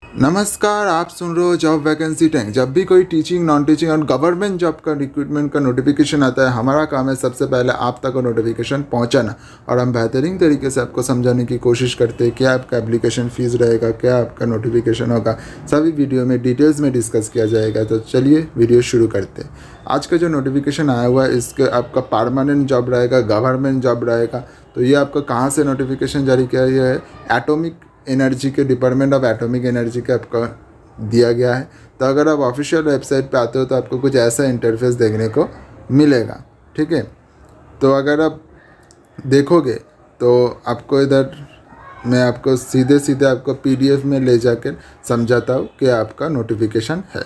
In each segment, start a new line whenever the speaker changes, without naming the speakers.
नमस्कार, आप सुन रहे हो जॉब वैकेंसी टैंक। जब भी कोई टीचिंग, नॉन टीचिंग और गवर्नमेंट जॉब का रिक्रूटमेंट का नोटिफिकेशन आता है, हमारा काम है सबसे पहले आप तक वो नोटिफिकेशन पहुंचाना और हम बेहतरीन तरीके से आपको समझाने की कोशिश करते हैं क्या आपका एप्लीकेशन फ़ीस रहेगा, क्या आपका नोटिफिकेशन होगा, सभी वीडियो में डिटेल्स में डिस्कस किया जाएगा। तो चलिए वीडियो शुरू करते हैं। आज का जो नोटिफिकेशन आया हुआ है इसके आपका परमानेंट जॉब रहेगा, गवर्नमेंट जॉब रहेगा। तो ये आपका कहाँ से नोटिफिकेशन जारी किया गया है? एटॉमिक एनर्जी के, डिपार्टमेंट ऑफ एटॉमिक एनर्जी का आपका दिया गया है। तो अगर आप ऑफिशियल वेबसाइट पे आते हो तो आपको कुछ ऐसा इंटरफेस देखने को मिलेगा। ठीक है, तो अगर आप देखोगे तो आपको इधर मैं आपको सीधे सीधे आपको पीडीएफ में ले जाकर समझाता हूँ कि आपका नोटिफिकेशन है।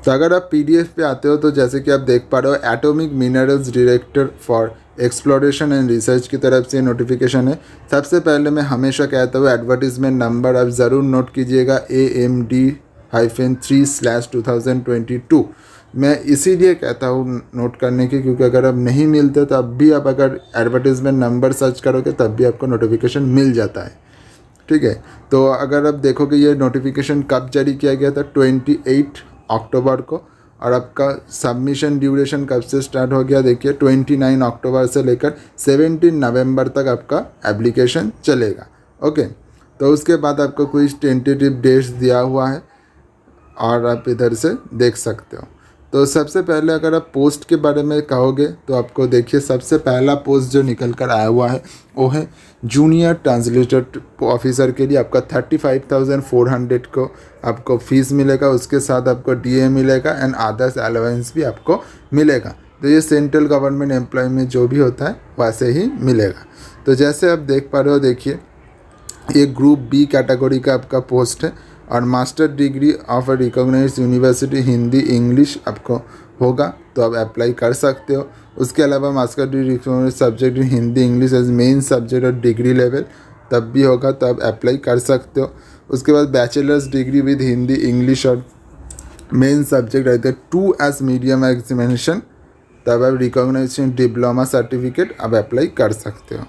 तो अगर आप पीडीएफ पे आते हो तो जैसे कि आप देख पा रहे हो, atomic minerals director for exploration and research की तरफ से नोटिफिकेशन है। सबसे पहले मैं हमेशा कहता हूँ एडवर्टीजमेंट नंबर आप ज़रूर नोट कीजिएगा, AMD-3/2022। मैं इसीलिए कहता हूँ नोट करने की, क्योंकि अगर अब नहीं मिलते तो अब भी आप अगर एडवर्टीजमेंट नंबर सर्च करोगे तब भी आपको नोटिफिकेशन मिल जाता है। ठीक है, तो अगर आप देखोगे ये नोटिफिकेशन कब जारी किया गया था, 28 अक्टूबर को। और आपका सबमिशन ड्यूरेशन कब से स्टार्ट हो गया, देखिए 29 अक्टूबर से लेकर 17 नवंबर तक आपका एप्लीकेशन चलेगा। ओके, तो उसके बाद आपको कुछ टेंटेटिव डेट्स दिया हुआ है और आप इधर से देख सकते हो। तो सबसे पहले अगर आप पोस्ट के बारे में कहोगे तो आपको देखिए सबसे पहला पोस्ट जो निकल कर आया हुआ है वो है जूनियर ट्रांसलेटर ऑफिसर के लिए। आपका 35,400 को आपको फीस मिलेगा, उसके साथ आपको डीए मिलेगा एंड अदर्स अलाउंस भी आपको मिलेगा। तो ये सेंट्रल गवर्नमेंट एम्प्लॉय में जो भी होता है वैसे ही मिलेगा। तो जैसे आप देख पा रहे हो, देखिए ये ग्रुप बी कैटेगरी का आपका पोस्ट है और master degree of a recognised university Hindi English आपको होगा, तो आप अप्लाई कर सकते हो। उसके अलावा master degree subject Hindi English as main subject और डिग्री लेवल तब भी होगा, तो आप अप्लाई कर सकते हो। उसके बाद bachelors degree with Hindi English और मेन सब्जेक्ट रहते हैं 2 एज मीडियम एग्जामिनेशन, तब आप रिकॉग्नाइजेशन डिप्लोमा सर्टिफिकेट आप अप्लाई कर सकते हो।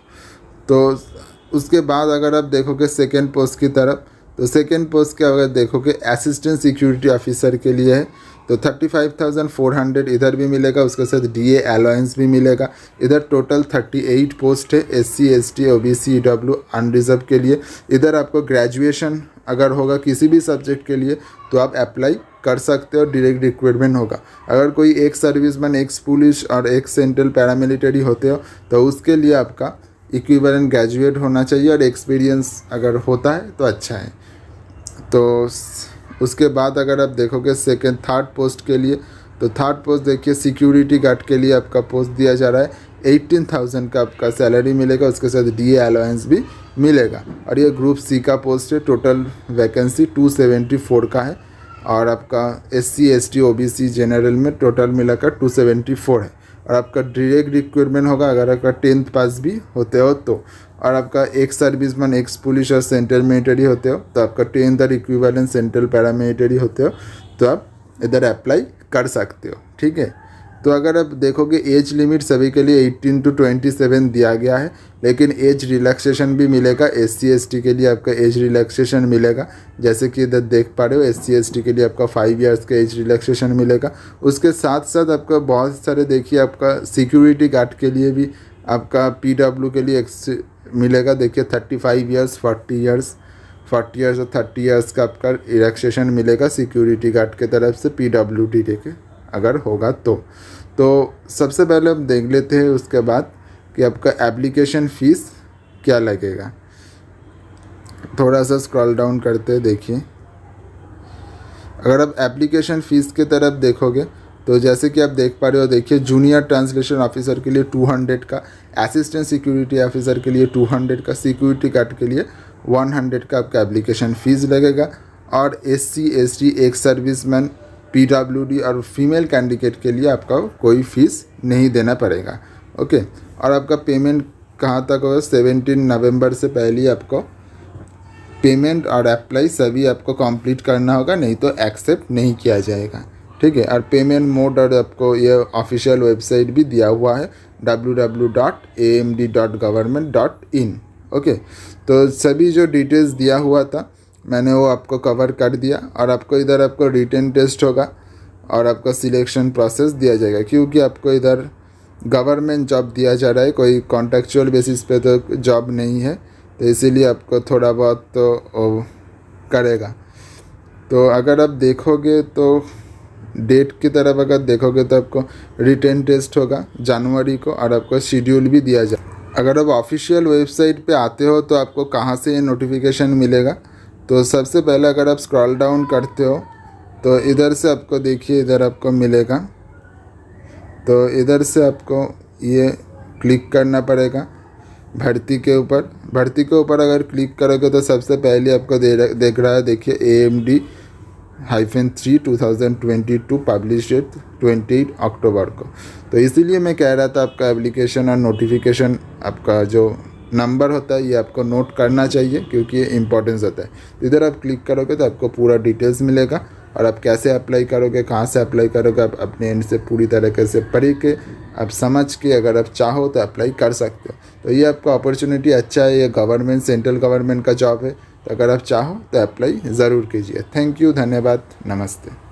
तो उसके बाद अगर आप देखोगे सेकेंड पोस्ट की तरफ, तो सेकेंड पोस्ट के अगर देखोगे असिस्टेंट सिक्योरिटी ऑफिसर के लिए है। तो 35,400 इधर भी मिलेगा, उसके साथ डीए अलाउंस भी मिलेगा। इधर टोटल 38 पोस्ट है SC ST OBC EW unreserved के लिए। इधर आपको ग्रेजुएशन अगर होगा किसी भी सब्जेक्ट के लिए तो आप अप्लाई कर सकते हो, डायरेक्ट रिक्रूटमेंट होगा। अगर कोई एक सर्विसमैन, एक पुलिस और एक सेंट्रल पैरामिलिट्री होते हो तो उसके लिए आपका इक्विवेलेंट ग्रेजुएट होना चाहिए और एक्सपीरियंस अगर होता है तो अच्छा है। तो उसके बाद अगर आप देखोगे सेकेंड थर्ड पोस्ट के लिए, तो थर्ड पोस्ट देखिए सिक्योरिटी गार्ड के लिए आपका पोस्ट दिया जा रहा है। 18,000 का आपका सैलरी मिलेगा, उसके साथ डीए अलाउंस भी मिलेगा। और ये ग्रुप सी का पोस्ट है। टोटल वैकेंसी 274 का है और आपका SC ST OBC जनरल में टोटल मिलाकर 274 है। और आपका डायरेक्ट रिक्रूटमेंट होगा अगर आपका 10th पास भी होते हो तो। और आपका एक सर्विसमैन, एक्स पुलिस और सेंट्रल मिलिट्री होते हो तो आपका 10th और इक्विवेलेंट सेंट्रल पैरामिलिट्री होते हो तो आप इधर अप्लाई कर सकते हो। ठीक है, तो अगर आप देखोगे एज लिमिट सभी के लिए 18 to 27 दिया गया है, लेकिन एज रिलैक्सेशन भी मिलेगा। SC ST के लिए आपका एज रिलैक्सेशन मिलेगा, जैसे कि इधर देख पा रहे हो SC ST के लिए आपका 5 इयर्स का एज रिलैक्सेशन मिलेगा। उसके साथ साथ आपका बहुत सारे देखिए आपका सिक्योरिटी गार्ड के लिए भी आपका PW के लिए मिलेगा। देखिए 35 इयर्स, 40 इयर्स और 30 इयर्स का आपका रिलैक्सेशन मिलेगा सिक्योरिटी गार्ड के तरफ से PWD के अगर होगा तो सबसे पहले हम देख लेते हैं उसके बाद कि आपका एप्लीकेशन फ़ीस क्या लगेगा। थोड़ा सा स्क्रॉल डाउन करते हैं, देखिए अगर आप एप्लीकेशन फ़ीस की तरफ देखोगे तो जैसे कि आप देख पा रहे हो, देखिए जूनियर ट्रांसलेशन ऑफिसर के लिए 200 का, असिस्टेंट सिक्योरिटी ऑफिसर के लिए 200 का, सिक्योरिटी गार्ड के लिए 100 का आपका एप्लीकेशन फ़ीस लगेगा। और SC ST एक सर्विसमैन, PWD और फीमेल कैंडिडेट के लिए आपका कोई फ़ीस नहीं देना पड़ेगा। ओके, और आपका पेमेंट कहाँ तक होगा, 17 नवंबर से पहले आपको पेमेंट और अप्लाई सभी आपको कंप्लीट करना होगा, नहीं तो एक्सेप्ट नहीं किया जाएगा। ठीक है, और पेमेंट मोड और आपको ये ऑफिशियल वेबसाइट भी दिया हुआ है www.amd.government.in। ओके, तो सभी जो डिटेल्स दिया हुआ था मैंने वो आपको कवर कर दिया। और आपको इधर आपको रिटन टेस्ट होगा और आपको सिलेक्शन प्रोसेस दिया जाएगा, क्योंकि आपको इधर गवर्नमेंट जॉब दिया जा रहा है, कोई कॉन्ट्रेक्चुअल बेसिस पे तो जॉब नहीं है, तो इसीलिए आपको थोड़ा बहुत तो करेगा। तो अगर आप देखोगे तो डेट की तरफ अगर देखोगे तो आपको रिटन टेस्ट होगा जनवरी को और आपको शेड्यूल भी दिया जाए। अगर आप ऑफिशियल वेबसाइट पे आते हो तो आपको कहाँ से ये नोटिफिकेशन मिलेगा, तो सबसे पहले अगर आप स्क्रॉल डाउन करते हो तो इधर से आपको देखिए, इधर आपको मिलेगा। तो इधर से आपको ये क्लिक करना पड़ेगा भर्ती के ऊपर। भर्ती के ऊपर अगर क्लिक करोगे तो सबसे पहले आपको देख रहा है, देखिए AMD-3 2022 पब्लिश डेट 28 अक्टूबर को। तो इसीलिए मैं कह रहा था आपका एप्लीकेशन और नोटिफिकेशन आपका जो नंबर होता है ये आपको नोट करना चाहिए, क्योंकि ये इम्पोर्टेंस होता है। तो इधर आप क्लिक करोगे तो आपको पूरा डिटेल्स मिलेगा और आप कैसे अप्लाई करोगे, कहाँ से अप्लाई करोगे, आप अपने एंड से पूरी तरीके से पढ़ के आप समझ के अगर आप चाहो तो अप्लाई कर सकते हो। तो ये आपका अपॉर्चुनिटी अच्छा है, ये गवर्नमेंट सेंट्रल गवर्नमेंट का जॉब है, तो अगर आप चाहो तो अप्लाई ज़रूर कीजिए। थैंक यू, धन्यवाद, नमस्ते।